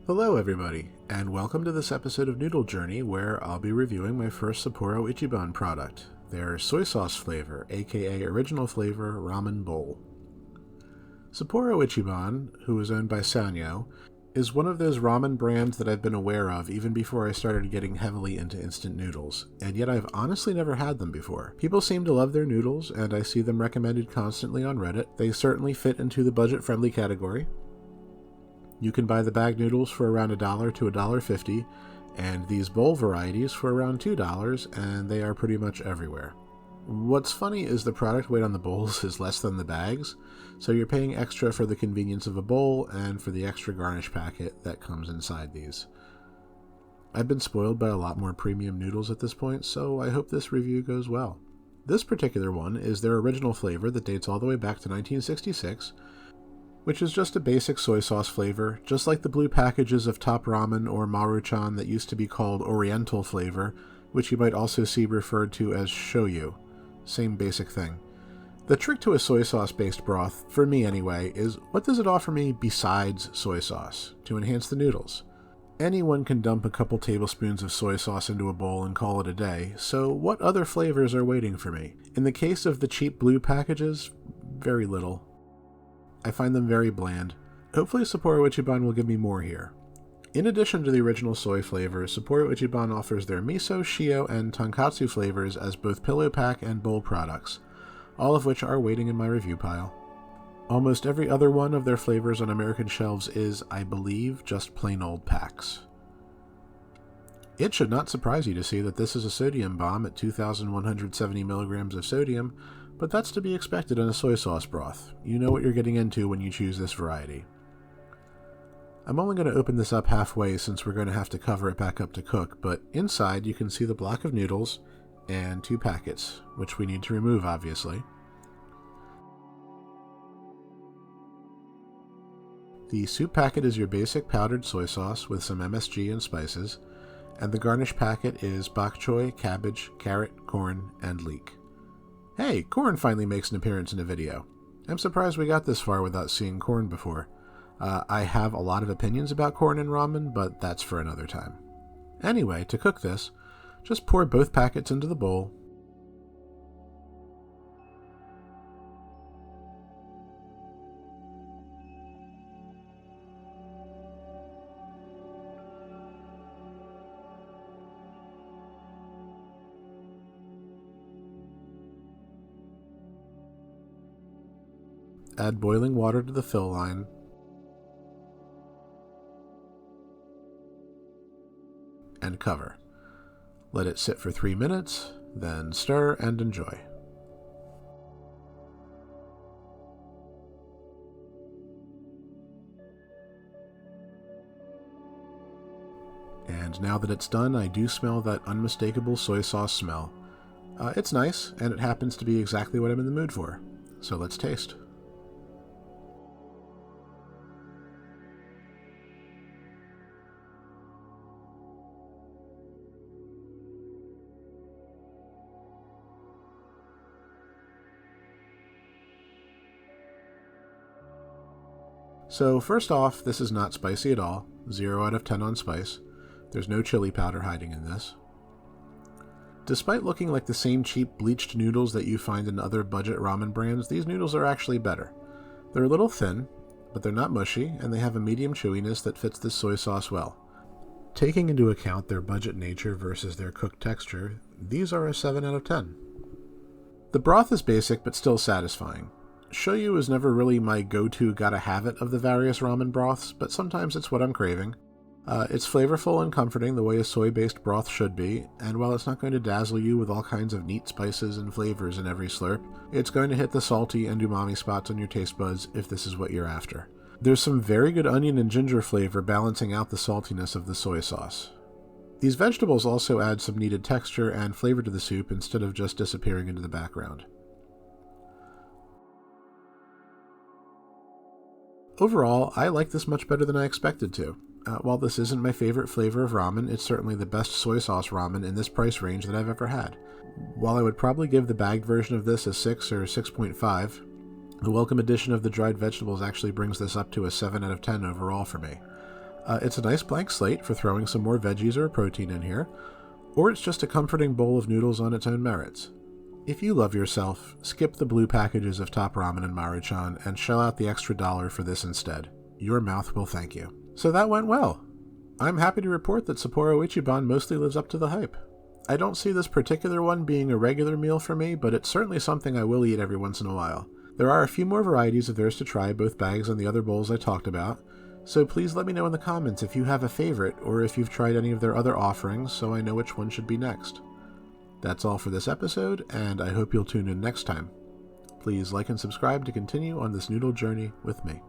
Hello everybody, and welcome to this episode of Noodle Journey where I'll be reviewing my first Sapporo Ichiban product, their soy sauce flavor, aka original flavor ramen bowl. Sapporo Ichiban, who is owned by Sanyo, is one of those ramen brands that I've been aware of even before I started getting heavily into instant noodles, and yet I've honestly never had them before. People seem to love their noodles, and I see them recommended constantly on Reddit. They certainly fit into the budget-friendly category. You can buy the bag noodles for around $1 to $1.50, and these bowl varieties for around $2, and they are pretty much everywhere. What's funny is the product weight on the bowls is less than the bags, so you're paying extra for the convenience of a bowl and for the extra garnish packet that comes inside these. I've been spoiled by a lot more premium noodles at this point, so I hope this review goes well. This particular one is their original flavor that dates all the way back to 1966, which is just a basic soy sauce flavor, just like the blue packages of Top Ramen or Maruchan that used to be called Oriental flavor, which you might also see referred to as shoyu. Same basic thing. The trick to a soy sauce-based broth, for me anyway, is what does it offer me besides soy sauce to enhance the noodles? Anyone can dump a couple tablespoons of soy sauce into a bowl and call it a day, so what other flavors are waiting for me? In the case of the cheap blue packages, very little. I find them very bland. Hopefully Sapporo Ichiban will give me more here. In addition to the original soy flavor, Sapporo Ichiban offers their miso, shio, and tonkatsu flavors as both pillow pack and bowl products, all of which are waiting in my review pile. Almost every other one of their flavors on American shelves is, I believe, just plain old packs. It should not surprise you to see that this is a sodium bomb at 2,170 milligrams of sodium, but that's to be expected in a soy sauce broth. You know what you're getting into when you choose this variety. I'm only going to open this up halfway since we're going to have to cover it back up to cook, but inside you can see the block of noodles and 2 packets, which we need to remove obviously. The soup packet is your basic powdered soy sauce with some MSG and spices, and the garnish packet is bok choy, cabbage, carrot, corn, and leek. Hey, corn finally makes an appearance in a video. I'm surprised we got this far without seeing corn before. I have a lot of opinions about corn in ramen, but that's for another time. Anyway, to cook this, just pour both packets into the bowl. Add boiling water to the fill line. And cover. Let it sit for 3 minutes, then stir and enjoy. And now that it's done, I do smell that unmistakable soy sauce smell. It's nice, and it happens to be exactly what I'm in the mood for. So let's taste. So first off, this is not spicy at all. 0 out of 10 on spice. There's no chili powder hiding in this. Despite looking like the same cheap bleached noodles that you find in other budget ramen brands, these noodles are actually better. They're a little thin, but they're not mushy, and they have a medium chewiness that fits this soy sauce well. Taking into account their budget nature versus their cooked texture, these are a 7 out of 10. The broth is basic but still satisfying. Shoyu is never really my go-to gotta have it of the various ramen broths, but sometimes it's what I'm craving. It's flavorful and comforting the way a soy-based broth should be, and while it's not going to dazzle you with all kinds of neat spices and flavors in every slurp, it's going to hit the salty and umami spots on your taste buds if this is what you're after. There's some very good onion and ginger flavor balancing out the saltiness of the soy sauce. These vegetables also add some needed texture and flavor to the soup instead of just disappearing into the background. Overall, I like this much better than I expected to. While this isn't my favorite flavor of ramen, it's certainly the best soy sauce ramen in this price range that I've ever had. While I would probably give the bagged version of this a 6 or 6.5, the welcome addition of the dried vegetables actually brings this up to a 7 out of 10 overall for me. It's a nice blank slate for throwing some more veggies or protein in here, or it's just a comforting bowl of noodles on its own merits. If you love yourself, skip the blue packages of Top Ramen and Maruchan and shell out the extra $1 for this instead. Your mouth will thank you. So that went well. I'm happy to report that Sapporo Ichiban mostly lives up to the hype. I don't see this particular one being a regular meal for me, but it's certainly something I will eat every once in a while. There are a few more varieties of theirs to try, both bags and the other bowls I talked about, so please let me know in the comments if you have a favorite or if you've tried any of their other offerings so I know which one should be next. That's all for this episode, and I hope you'll tune in next time. Please like and subscribe to continue on this noodle journey with me.